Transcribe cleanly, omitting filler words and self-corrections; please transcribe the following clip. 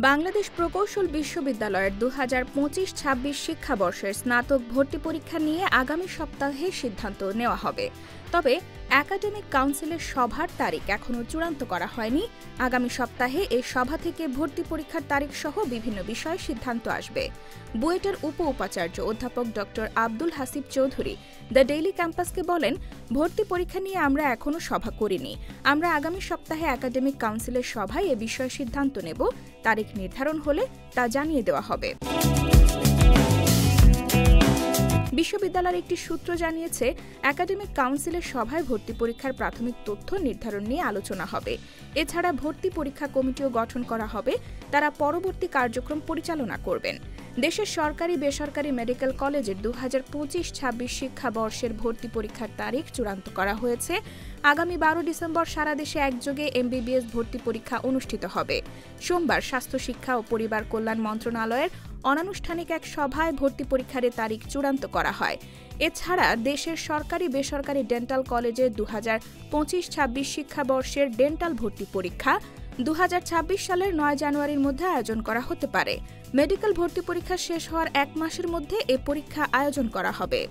বাংলাদেশ প্রকৌশল বিশ্ববিদ্যালয়ের 2025-26 শিক্ষাবর্ষের স্নাতক ভর্তি পরীক্ষা নিয়ে আগামী সপ্তাহে সিদ্ধান্ত নেওয়া হবে। তবে একাডেমিক কাউন্সিলের সভার তারিখ এখনও চূড়ান্ত করা হয়নি। আগামী সপ্তাহে এই সভা থেকে ভর্তি পরীক্ষার তারিখ সহ বিভিন্ন বিষয়ে সিদ্ধান্ত আসবে। বুয়েটের উপাচার্য অধ্যাপক ড. আব্দুল হাসিব চৌধুরী দ্য ডেইলি ক্যাম্পাসকে বলেন, ভর্তি পরীক্ষা নিয়ে আমরা এখনও সভা করিনি। আমরা আগামী সপ্তাহে একাডেমিক কাউন্সিলের সভায় এ বিষয়ে সিদ্ধান্ত নেব। তারিখ নির্ধারণ হলে তা জানিয়ে দেওয়া হবে। বিশ্ববিদ্যালয়ের একটি সূত্র জানিয়েছে, একাডেমিক কাউন্সিলের সভায় ভর্তি পরীক্ষার প্রাথমিক তথ্য নির্ধারণ নিয়ে আলোচনা হবে। এছাড়া ভর্তি পরীক্ষা কমিটিও গঠন করা হবে। তারা পরবর্তী কার্যক্রম পরিচালনা করবেন। দেশের সরকারি বেসরকারি মেডিকেল কলেজের 2025-26 শিক্ষাবর্ষের ভর্তি পরীক্ষার তারিখ চূড়ান্ত করা হয়েছে। আগামী 12 ডিসেম্বর সারা দেশে একযোগে MBBS ভর্তি পরীক্ষা অনুষ্ঠিত হবে। সোমবার স্বাস্থ্য শিক্ষা ও পরিবার কল্যাণ মন্ত্রণালয়ের অনানুষ্ঠানিক এক সভায় ভর্তি পরীক্ষার তারিখ চূড়ান্ত করা হয়। এছাড়া দেশের সরকারি বেসরকারি ডেন্টাল কলেজের 2025-26 শিক্ষাবর্ষের ডেন্টাল ভর্তি পরীক্ষা 2026 সালের 9 জানুয়ারির মধ্যে আয়োজন করা হতে পারে। মেডিকেল ভর্তি পরীক্ষা শেষ হওয়ার 1 মাসের মধ্যে এ পরীক্ষা আয়োজন করা হবে।